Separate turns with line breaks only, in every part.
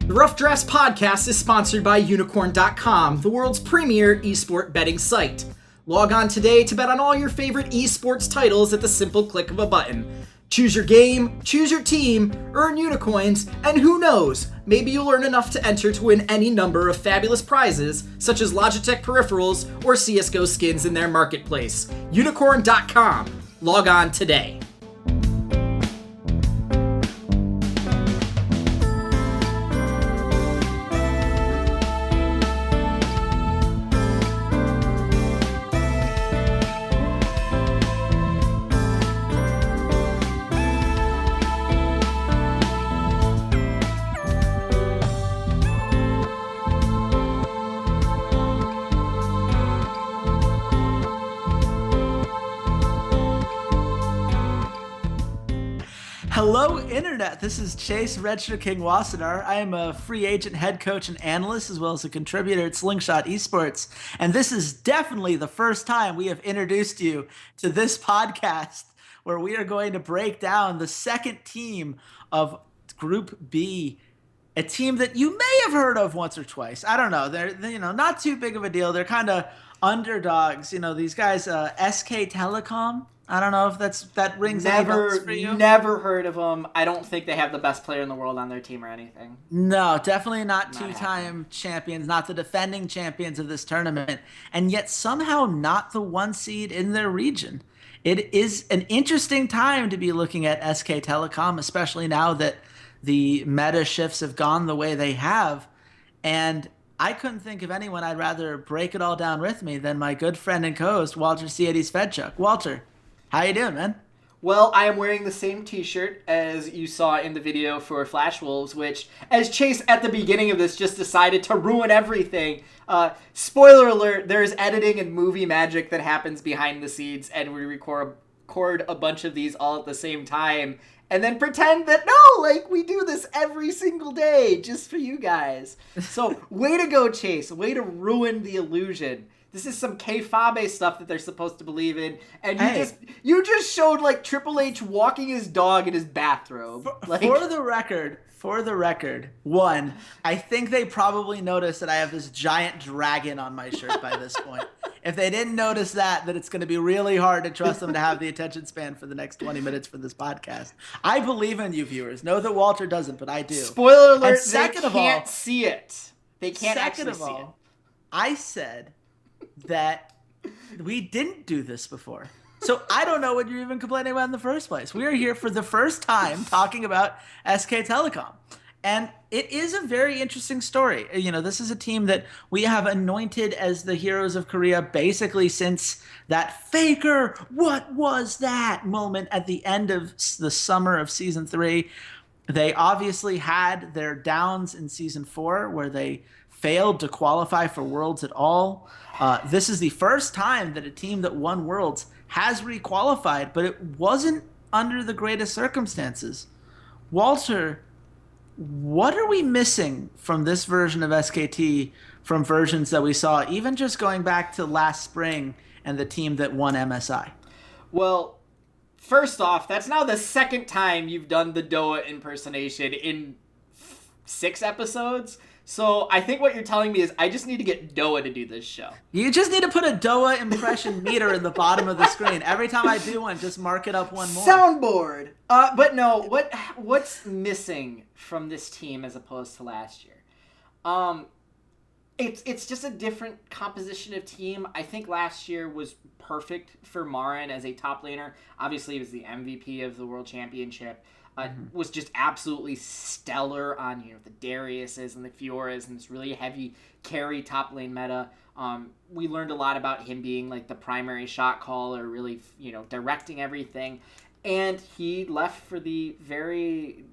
The Rough Drafts podcast is sponsored by Unicorn.com, the world's premier esport betting site. Log on today to bet on all your favorite esports titles at the simple click of a button. Choose your game, choose your team, earn unicoins, and who knows, maybe you'll earn enough to enter to win any number of fabulous prizes, such as Logitech peripherals or CSGO skins in their marketplace. Unicorn.com. Log on today.
Hello, Internet. This is Chase RedShirtKing Wassenar. I am a free agent, head coach, and analyst, as well as a contributor at Slingshot Esports. And this is definitely the first time we have introduced you to this podcast, where we are going to break down the second team of Group B, a team that you may have heard of once or twice. I don't know. They're not too big of a deal. They're kind of underdogs. These guys, SK Telecom. I don't know if that rings any bells for you.
Never heard of them. I don't think they have the best player in the world on their team or anything.
No, definitely not two-time champions, not the defending champions of this tournament, and yet somehow not the one seed in their region. It is an interesting time to be looking at SK Telecom, especially now that the meta shifts have gone the way they have, and I couldn't think of anyone I'd rather break it all down with me than my good friend and co-host, Walter Ceades Fedczuk. Walter, how you doing, man?
Well, I am wearing the same t-shirt as you saw in the video for Flash Wolves, which, as Chase at the beginning of this just decided to ruin everything. Spoiler alert, there's editing and movie magic that happens behind the scenes, and we record a bunch of these all at the same time, and then pretend that, we do this every single day just for you guys. So, way to go, Chase. Way to ruin the illusion. This is some K-Fabe stuff that they're supposed to believe in, and you just showed Triple H walking his dog in his bathrobe.
For the record, one, I think they probably noticed that I have this giant dragon on my shirt by this point. If they didn't notice that, then it's going to be really hard to trust them to have the attention span for the next 20 minutes for this podcast. I believe in you, viewers. Know that Walter doesn't, but I do.
Spoiler alert, they can't see it. They can't actually see it.
I said that we didn't do this before. So I don't know what you're even complaining about in the first place. We are here for the first time talking about SK Telecom. And it is a very interesting story. This is a team that we have anointed as the heroes of Korea basically since that Faker, what was that moment at the end of the summer of Season 3. They obviously had their downs in Season 4 where they failed to qualify for Worlds at all. This is the first time that a team that won Worlds has requalified, but it wasn't under the greatest circumstances. Walter, what are we missing from this version of SKT from versions that we saw, even just going back to last spring and the team that won MSI?
Well, first off, that's now the second time you've done the Doa impersonation in 6 episodes. So I think what you're telling me is I just need to get Doa to do this show.
You just need to put a Doa impression meter in the bottom of the screen. Every time I do one, just mark it up one more.
Soundboard. But no, what's missing from this team as opposed to last year? It's just a different composition of team. I think last year was perfect for Marin as a top laner. Obviously, he was the MVP of the World Championship. Was just absolutely stellar on the Dariuses and the Fioras and this really heavy carry top lane meta. We learned a lot about him being the primary shot caller, really directing everything, and he left for the very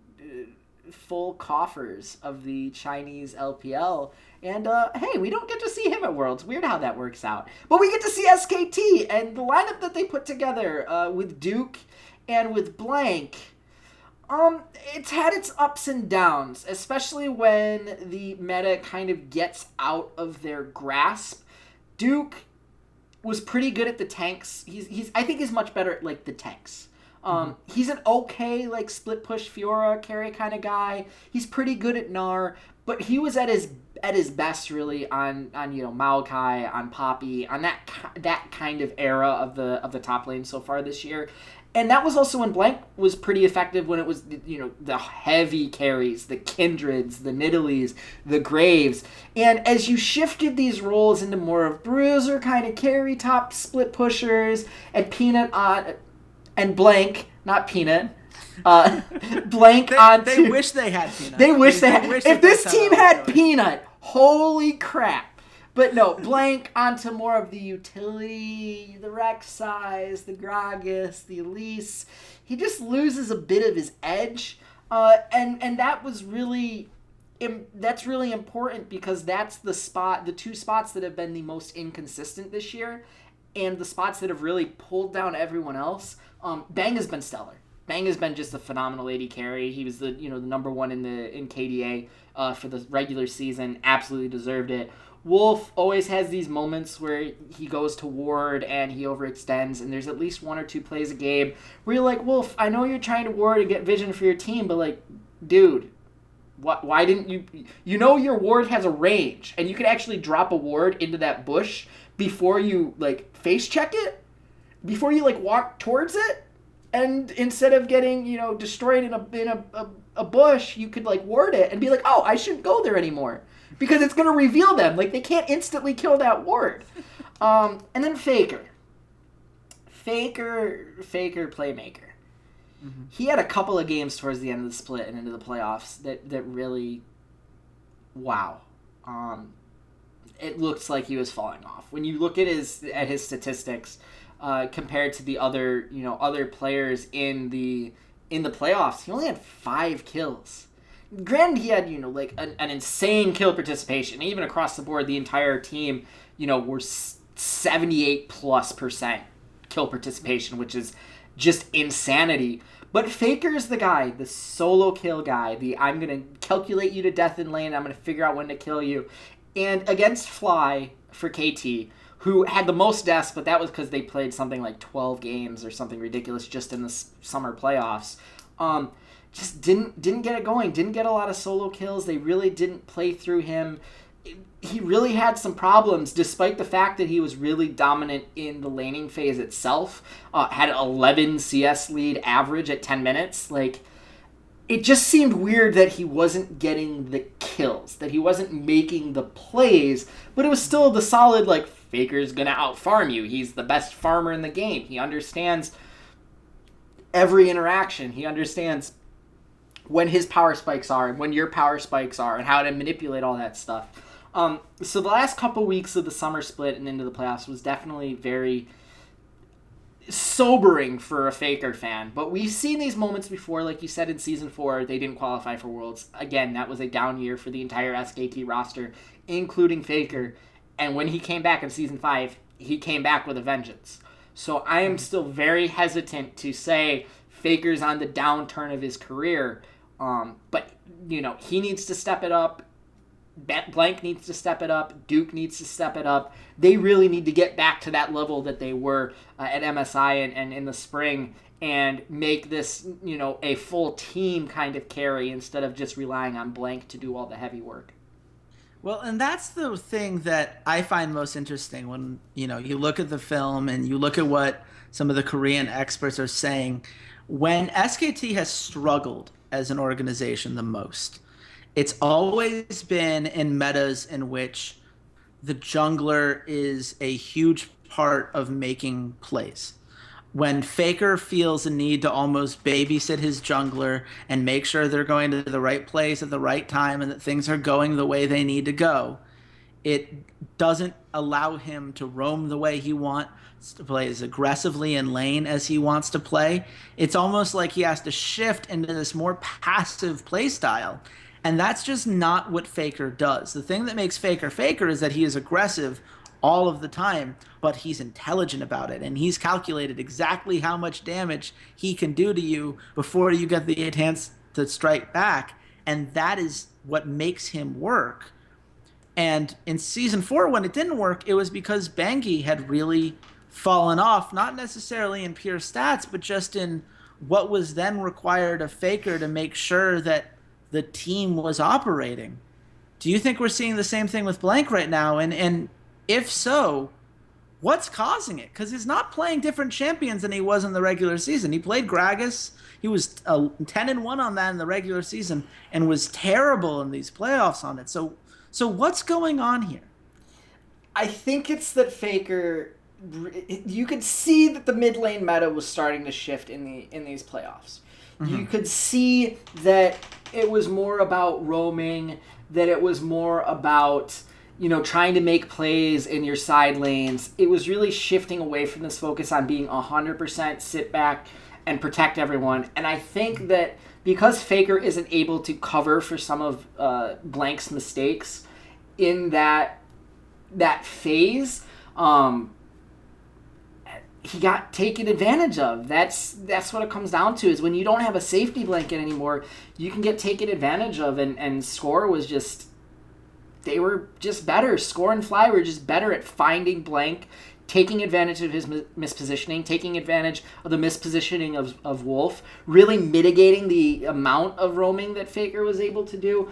full coffers of the Chinese LPL. And hey, we don't get to see him at Worlds. Weird how that works out, but we get to see SKT and the lineup that they put together with Duke and with Blank. It's had its ups and downs, especially when the meta kind of gets out of their grasp. Duke was pretty good at the tanks. I think he's much better at the tanks. He's an okay, like, split push Fiora carry kind of guy. He's pretty good at Gnar, but he was at his best really on Maokai, on Poppy, on that kind of era of the top lane so far this year. And that was also when Blank was pretty effective, when it was, the heavy carries, the Kindreds, the Nidalees, the Graves. And as you shifted these roles into more of bruiser kind of carry top split pushers, and Peanut on, and Blank, not Peanut, Blank onto...
They wish they had Peanut.
They wish they had... If this team had Peanut, holy crap. But no, Blank onto more of the utility, the Rek'Sai, the Gragas, the Elise. He just loses a bit of his edge. And that was really... That's really important, because that's the two spots that have been the most inconsistent this year, and the spots that have really pulled down everyone else. Bang has been stellar. Bang has been just a phenomenal AD carry. He was the number one in KDA for the regular season. Absolutely deserved it. Wolf always has these moments where he goes to ward and he overextends, and there's at least one or two plays a game where you're like, Wolf, I know you're trying to ward and get vision for your team, but like, dude, why didn't you... your ward has a range, and you can actually drop a ward into that bush before you, like, face check it, before you, like, walk towards it, and instead of getting, destroyed in a bush, you could, like, ward it and be like, oh, I shouldn't go there anymore. Because it's going to reveal them. Like, they can't instantly kill that ward. And then Faker. Faker playmaker. Mm-hmm. He had a couple of games towards the end of the split and into the playoffs that really... Wow. It looks like he was falling off. When you look at his statistics, compared to the other players in the playoffs, he only had 5 kills. Granted, he had, an insane kill participation. Even across the board, the entire team, were 78+% kill participation, which is just insanity. But Faker's the guy, the solo kill guy, I'm going to calculate you to death in lane, I'm going to figure out when to kill you. And against Fly for KT, who had the most deaths, but that was because they played something like 12 games or something ridiculous just in the summer playoffs, just didn't get it going, didn't get a lot of solo kills. They really didn't play through him. He really had some problems, despite the fact that he was really dominant in the laning phase itself. Had 11 CS lead average at 10 minutes. Like, it just seemed weird that he wasn't getting the kills, that he wasn't making the plays, but it was still the solid, like, Faker's gonna out-farm you. He's the best farmer in the game. He understands every interaction. He understands when his power spikes are and when your power spikes are and how to manipulate all that stuff. So the last couple weeks of the summer split and into the playoffs was definitely very sobering for a Faker fan. But we've seen these moments before. Like you said, in Season 4, they didn't qualify for Worlds. Again, that was a down year for the entire SKT roster, including Faker. And when he came back in Season 5, he came back with a vengeance. So I am still very hesitant to say Faker's on the downturn of his career. But, he needs to step it up. Blank needs to step it up. Duke needs to step it up. They really need to get back to that level that they were at MSI and in the spring, and make this, a full team kind of carry instead of just relying on Blank to do all the heavy work.
Well, and that's the thing that I find most interesting when, you look at the film and you look at what some of the Korean experts are saying. When SKT has struggled as an organization the most, it's always been in metas in which the jungler is a huge part of making plays. When Faker feels a need to almost babysit his jungler and make sure they're going to the right place at the right time and that things are going the way they need to go, it doesn't allow him to roam the way he wants to play, as aggressively in lane as he wants to play. It's almost like he has to shift into this more passive play style. And that's just not what Faker does. The thing that makes Faker Faker is that he is aggressive all of the time, but he's intelligent about it, and he's calculated exactly how much damage he can do to you before you get the chance to strike back, and that is what makes him work. And in Season 4, when it didn't work, it was because Bengi had really fallen off, not necessarily in pure stats, but just in what was then required of Faker to make sure that the team was operating. Do you think we're seeing the same thing with Blank right now? And if so, what's causing it? Because he's not playing different champions than he was in the regular season. He played Gragas. He was 10-1 on that in the regular season and was terrible in these playoffs on it. So what's going on here?
I think it's that Faker, you could see that the mid lane meta was starting to shift in these playoffs. Mm-hmm. You could see that it was more about roaming, that it was more about, trying to make plays in your side lanes. It was really shifting away from this focus on being 100% sit back and protect everyone. And I think that because Faker isn't able to cover for some of Blank's mistakes in that phase, he got taken advantage of. That's what it comes down to, is when you don't have a safety blanket anymore, you can get taken advantage of, and Score was just, they were just better. Score and Fly were just better at finding Blank, taking advantage of his mispositioning, taking advantage of the mispositioning of Wolf, really mitigating the amount of roaming that Faker was able to do.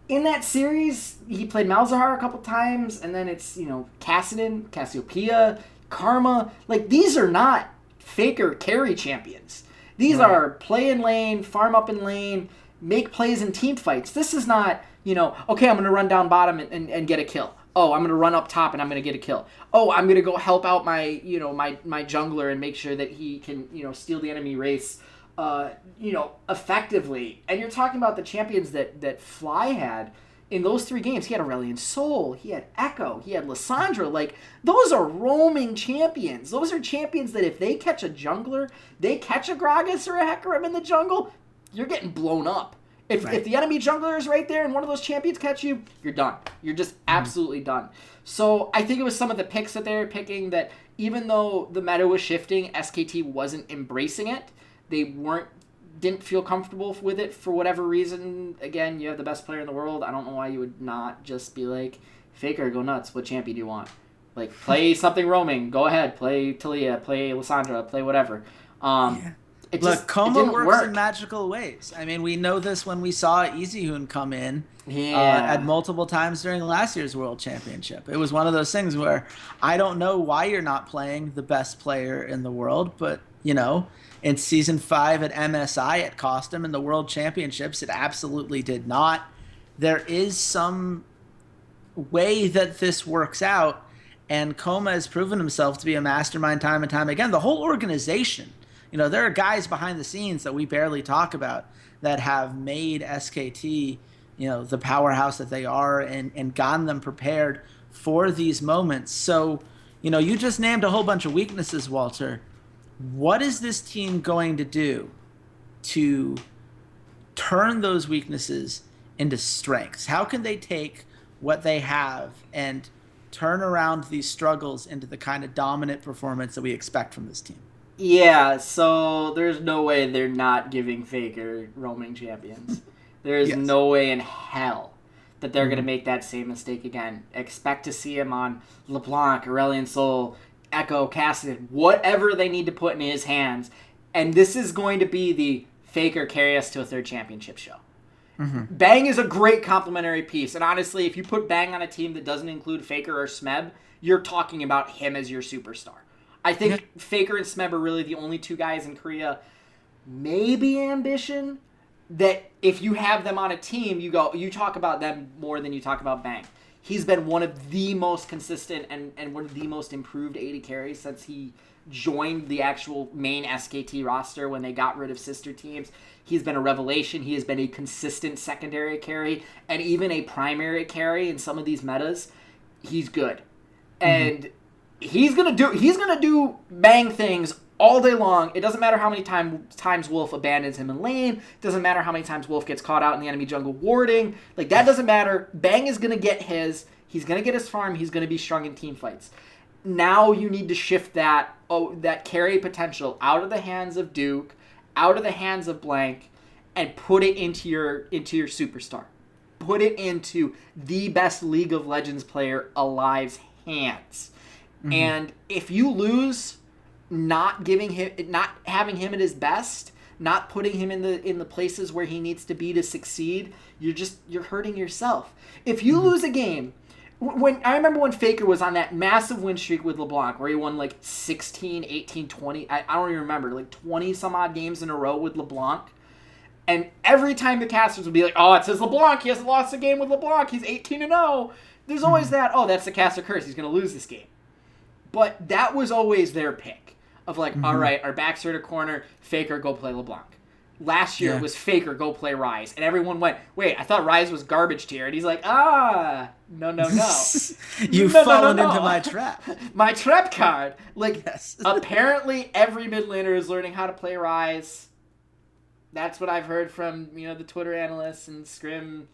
In that series, he played Malzahar a couple times, and then it's, Kassadin, Cassiopeia, Karma. Like, these are not Faker carry champions. These are play in lane, farm up in lane, make plays in team fights. This is not, okay, I'm going to run down bottom and get a kill. Oh, I'm going to run up top and I'm going to get a kill. Oh, I'm going to go help out my jungler and make sure that he can, steal the enemy race, effectively. And you're talking about the champions that Fly had in those 3 games. He had Aurelion Sol, he had Echo, he had Lissandra. Like, those are roaming champions. Those are champions that if they catch a jungler, they catch a Gragas or a Hecarim in the jungle, you're getting blown up. If the enemy jungler is right there and one of those champions catch you, you're done. You're just absolutely done. So I think it was some of the picks that they were picking that, even though the meta was shifting, SKT wasn't embracing it. They didn't feel comfortable with it for whatever reason. Again, you have the best player in the world. I don't know why you would not just be like, Faker, go nuts. What champion do you want? Like, play something roaming. Go ahead. Play Talia. Play Lissandra. Play whatever.
Look, Coma works in magical ways. I mean, we know this when we saw EasyHoon come in at multiple times during last year's World Championship. It was one of those things where I don't know why you're not playing the best player in the world, but, in Season 5 at MSI, it cost him. In the World Championships, it absolutely did not. There is some way that this works out, and Coma has proven himself to be a mastermind time and time again. The whole organization, there are guys behind the scenes that we barely talk about that have made SKT, the powerhouse that they are, and gotten them prepared for these moments. So, you just named a whole bunch of weaknesses, Walter. What is this team going to do to turn those weaknesses into strengths? How can they take what they have and turn around these struggles into the kind of dominant performance that we expect from this team?
Yeah, so there's no way they're not giving Faker roaming champions. There's no way in hell that they're going to make that same mistake again. Expect to see him on LeBlanc, Aurelion Sol, Echo, Kassadin, whatever they need to put in his hands. And this is going to be the Faker carry us to a 3rd championship show. Mm-hmm. Bang is a great complementary piece. And honestly, if you put Bang on a team that doesn't include Faker or Smeb, you're talking about him as your superstar. I think Faker and Smeb are really the only 2 guys in Korea, maybe Ambition, that if you have them on a team, you talk about them more than you talk about Bang. He's been one of the most consistent and one of the most improved AD carries since he joined the actual main SKT roster when they got rid of sister teams. He's been a revelation. He has been a consistent secondary carry and even a primary carry in some of these metas. He's good. And he's gonna do Bang things all day long. It doesn't matter how many times Wolf abandons him in lane. It doesn't matter how many times Wolf gets caught out in the enemy jungle warding. Like, that doesn't matter. Bang is going to get his. He's going to get his farm. He's going to be strong in team fights. Now you need to shift that carry potential out of the hands of Duke, out of the hands of Blank, and put it into your superstar. Put it into the best League of Legends player alive's hands. And if you lose not having him at his best, not putting him in the places where he needs to be to succeed, you're hurting yourself. If you lose a game, I remember when Faker was on that massive win streak with LeBlanc where he won like 16, 18, 20, I don't even remember, like 20 some odd games in a row with LeBlanc. And every time the casters would be like, oh, it says LeBlanc, he hasn't lost a game with LeBlanc, he's 18-0. There's always that, oh, that's the caster curse, he's going to lose this game. But that was always their pick of like, all right, our backs are to corner, Faker, go play LeBlanc. Last year it was Faker, go play Ryze. And everyone went, wait, I thought Ryze was garbage tier. And he's like, no.
You've fallen into my trap.
My trap card. Like, apparently every mid laner is learning how to play Ryze. That's what I've heard from, the Twitter analysts and Scrim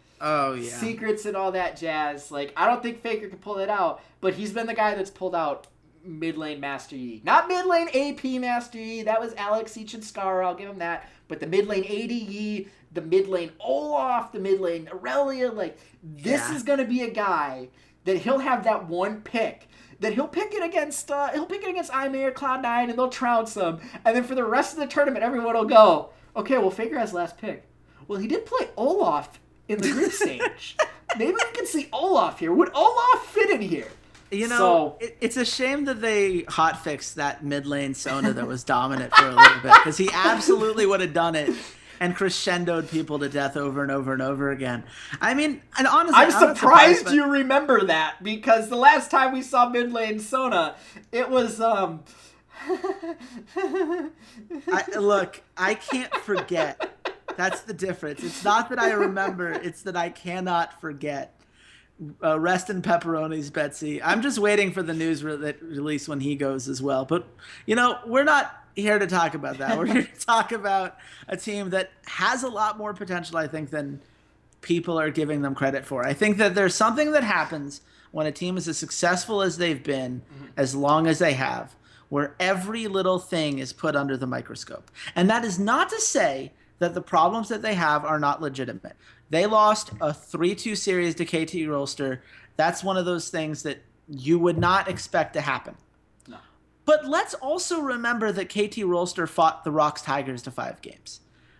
secrets and all that jazz. Like, I don't think Faker can pull it out, but he's been the guy that's pulled out mid lane Master Yi. Not mid lane AP Master Yi. That was Alex Scar. I'll give him that. But the mid lane AD Yi, the mid lane Olaf, the mid lane Aurelia, like, this is going to be a guy that he'll have that one pick. That he'll pick it against Aimee or Cloud9 and they'll trounce him. And then for the rest of the tournament, everyone will go, okay, well, Faker has last pick. Well, he did play Olaf in the group stage. Maybe we can see Olaf here. Would Olaf fit in here?
It's a shame that they hotfixed that mid lane Sona that was dominant for a little bit, because he absolutely would have done it and crescendoed people to death over and over and over again. I mean, and honestly,
I'm surprised you remember that, because the last time we saw mid lane Sona, it was
Look, I can't forget. That's the difference. It's not that I remember; it's that I cannot forget. Rest in pepperonis, Betsy. I'm just waiting for the news release when he goes as well. But, we're not here to talk about that. We're here to talk about a team that has a lot more potential, I think, than people are giving them credit for. I think that there's something that happens when a team is as successful as they've been, as long as they have, where every little thing is put under the microscope. And that is not to say that the problems that they have are not legitimate. They lost a 3-2 series to KT Rolster. That's one of those things that you would not expect to happen. No. But let's also remember that KT Rolster fought the Rocks Tigers to 5 games.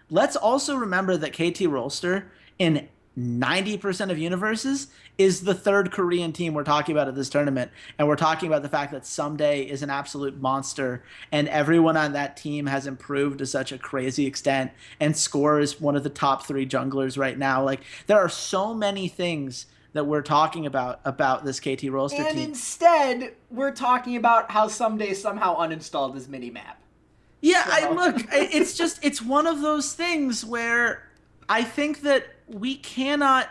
Let's also remember that KT Rolster, in 90% of universes, is the third Korean team we're talking about at this tournament. And we're talking about the fact that Someday is an absolute monster, and everyone on that team has improved to such a crazy extent, and Score is one of the top 3 junglers right now. Like, there are so many things that we're talking about this KT Rolster team.
And instead, we're talking about how Someday somehow uninstalled his minimap.
Yeah, it's one of those things where I think that we cannot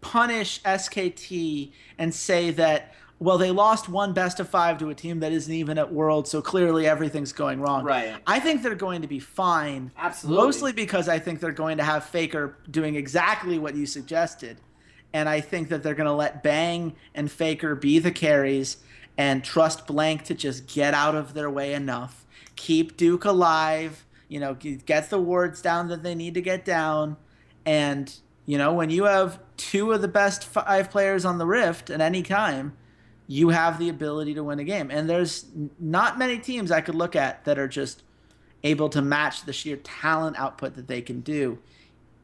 punish SKT and say that, well, they lost one best of 5 to a team that isn't even at Worlds, so clearly everything's going wrong.
Right.
I think they're going to be fine.
Absolutely.
Mostly because I think they're going to have Faker doing exactly what you suggested. And I think that they're going to let Bang and Faker be the carries and trust Blank to just get out of their way enough. Keep Duke alive, get the wards down that they need to get down. And, when you have 2 of the best 5 players on the Rift at any time, you have the ability to win a game. And there's not many teams I could look at that are just able to match the sheer talent output that they can do.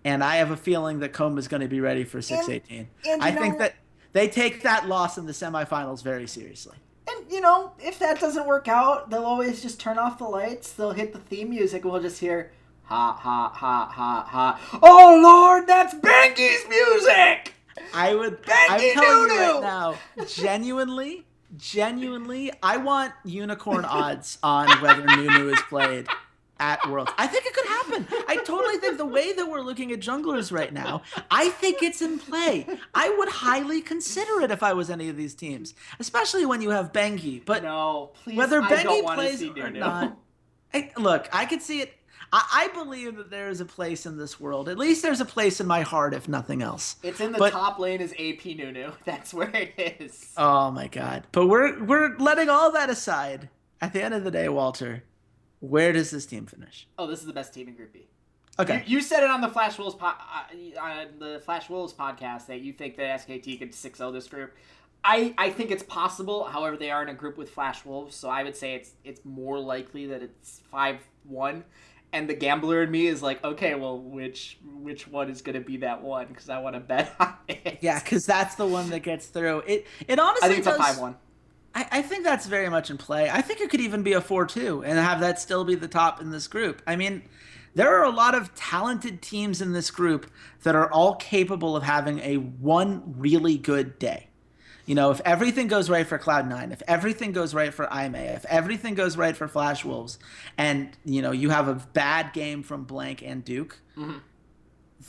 And I have a feeling that Comb is going to be ready for 6-18. I think that they take that loss in the semifinals very seriously.
And, if that doesn't work out, they'll always just turn off the lights. They'll hit the theme music and we'll just hear, ha, ha, ha, ha, ha. Oh, Lord, that's Banky's music! I'm telling you right now,
genuinely, I want unicorn odds on whether Nunu is played at Worlds. I think it could happen. I totally think the way that we're looking at junglers right now, I think it's in play. I would highly consider it if I was any of these teams, especially when you have Bengi. But
no, please,
whether Bengi plays or not, look, I could see it. I believe that there is a place in this world. At least there's a place in my heart, if nothing else.
It's in the top lane is AP Nunu. That's where it is.
Oh my God! But we're letting all that aside. At the end of the day, Walter, where does this team finish?
Oh, this is the best team in Group B.
Okay.
You said it on the Flash Wolves podcast that you think that SKT could 6-0 this group. I think it's possible. However, they are in a group with Flash Wolves, so I would say it's more likely that it's 5-1. And the gambler in me is like, okay, well, which one is going to be that one? Because I want to bet on it.
Yeah, because that's the one that gets through. It honestly
I think it's a 5-1.
I think that's very much in play. I think it could even be a 4-2 and have that still be the top in this group. I mean, there are a lot of talented teams in this group that are all capable of having a one really good day. You know, if everything goes right for Cloud9, if everything goes right for IMA, if everything goes right for Flash Wolves, and, you know, you have a bad game from Blank and Duke,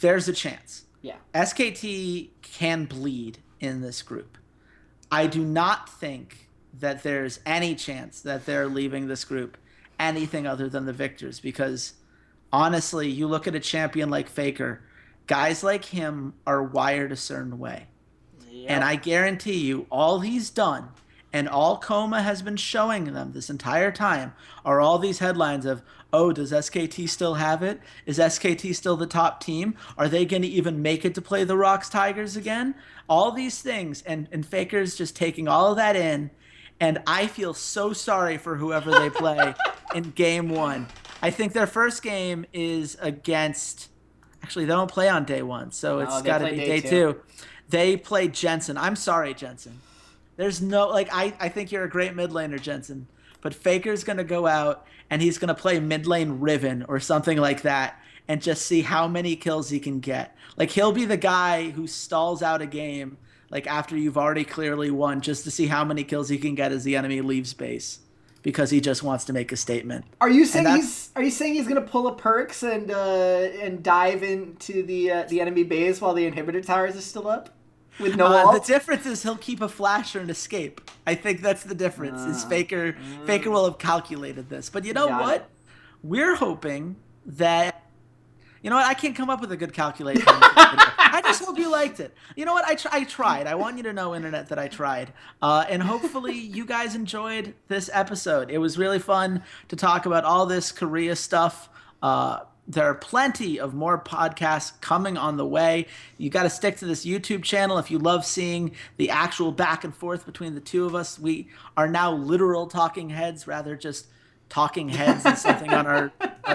there's a chance.
Yeah.
SKT can bleed in this group. I do not think that there's any chance that they're leaving this group anything other than the victors, because honestly, you look at a champion like Faker, guys like him are wired a certain way. Yep. And I guarantee you, all he's done and all Coma has been showing them this entire time are all these headlines of, oh, does SKT still have it? Is SKT still the top team? Are they going to even make it to play the Rocks Tigers again? All these things, and Faker's just taking all of that in, and I feel so sorry for whoever they play in game one. I think their first game is against... Actually, they don't play on day one, so it's got to be day two. They play Jensen. I'm sorry, Jensen. There's no... Like, I think you're a great mid laner, Jensen, but Faker's going to go out, and he's going to play mid lane Riven or something like that and just see how many kills he can get. Like, he'll be the guy who stalls out a game, like, after you've already clearly won, just to see how many kills he can get as the enemy leaves base, because he just wants to make a statement.
Are you saying he's gonna pull a Perks and dive into the enemy base while the inhibitor towers is still up with no ult?
The difference is he'll keep a flasher and escape. I think that's the difference. Is Faker will have calculated this. But you know what? We're hoping that... You know what? I can't come up with a good calculation. I just hope you liked it. You know what? I tried. I want you to know, Internet, that I tried. And hopefully you guys enjoyed this episode. It was really fun to talk about all this Korea stuff. There are plenty of more podcasts coming on the way. You got to stick to this YouTube channel if you love seeing the actual back and forth between the two of us. We are now literal talking heads, rather just talking heads and something on our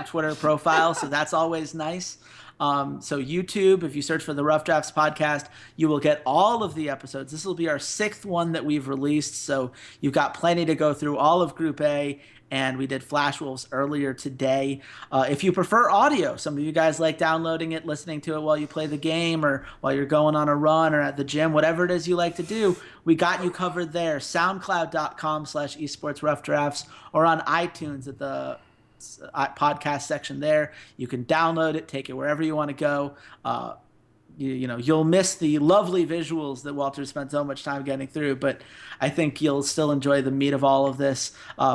Twitter profile, so that's always nice. So YouTube, if you search for the Rough Drafts Podcast, you will get all of the episodes. This will be our 6th one that we've released, so you've got plenty to go through. All of Group A, and we did Flash Wolves earlier today. If you prefer audio, some of you guys like downloading it, listening to it while you play the game, or while you're going on a run or at the gym, whatever it is you like to do, we got you covered there. SoundCloud.com/esportsroughdrafts, or on iTunes at the podcast section there. You can download it, take it wherever you want to go. You'll miss the lovely visuals that Walter spent so much time getting through, but I think you'll still enjoy the meat of all of this.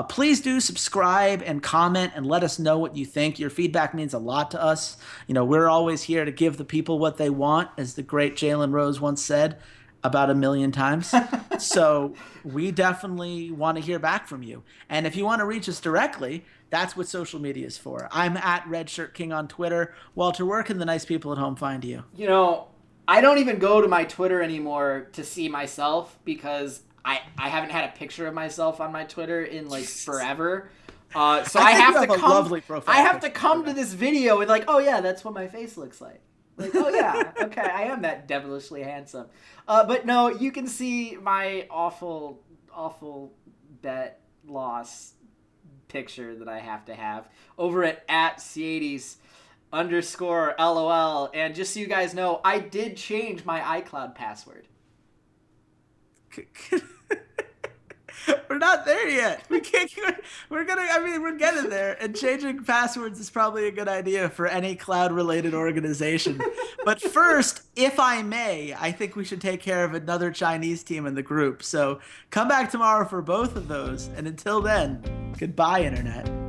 Please do subscribe and comment and let us know what you think. Your feedback means a lot to us. You know, we're always here to give the people what they want, as the great Jalen Rose once said about 1 million times. So we definitely want to hear back from you. And if you want to reach us directly, that's what social media is for. I'm at RedShirtKing on Twitter. Walter, where can the nice people at home find you?
You know, I don't even go to my Twitter anymore to see myself, because I haven't had a picture of myself on my Twitter in like forever. So I have to come to this video and like, oh yeah, that's what my face looks like. Like, oh yeah, okay, I am that devilishly handsome. But no, you can see my awful bet loss picture that I have to have over at Ceades_LOL. And just so you guys know, I did change my iCloud password.
We're not there yet. We can't. We're getting there. And changing passwords is probably a good idea for any cloud-related organization. But first, if I may, I think we should take care of another Chinese team in the group. So come back tomorrow for both of those. And until then, goodbye, Internet.